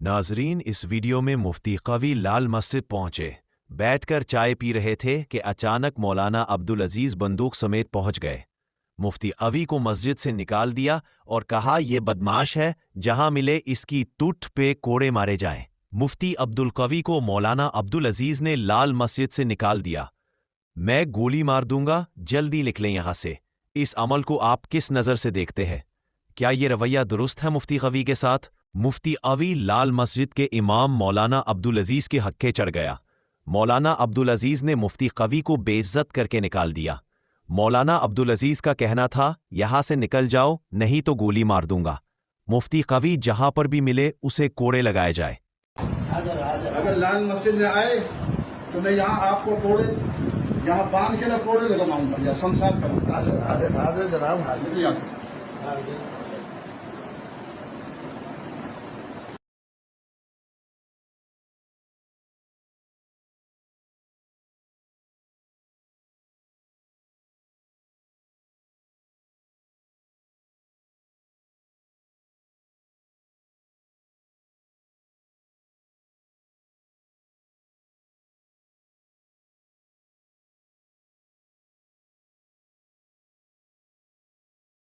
ناظرین، اس ویڈیو میں مفتی قوی لال مسجد پہنچے، بیٹھ کر چائے پی رہے تھے کہ اچانک مولانا عبدالعزیز بندوق سمیت پہنچ گئے۔ مفتی قوی کو مسجد سے نکال دیا اور کہا یہ بدمعاش ہے، جہاں ملے اس کی ٹوٹ پہ کوڑے مارے جائیں۔ مفتی عبدالقوی کو مولانا عبدالعزیز نے لال مسجد سے نکال دیا۔ میں گولی مار دوں گا، جلدی نکلیں یہاں سے۔ اس عمل کو آپ کس نظر سے دیکھتے ہیں؟ کیا یہ رویہ درست ہے مفتی قوی کے ساتھ؟ مفتی قوی لال مسجد کے امام مولانا عبدالعزیز کے حقے چڑھ گیا۔ مولانا عبدالعزیز نے مفتی قوی کو بے عزت کر کے نکال دیا۔ مولانا عبدالعزیز کا کہنا تھا یہاں سے نکل جاؤ نہیں تو گولی مار دوں گا۔ مفتی قوی جہاں پر بھی ملے اسے کوڑے لگائے جائے۔ اگر لال مسجد میں آئے تو میں یہاں آپ کو کوڑے یہاں باندھ کے نہ کوڑے لگاؤں گا یا خمساب کروں گا۔ حاضر جناب، حاضر۔ یہاں سے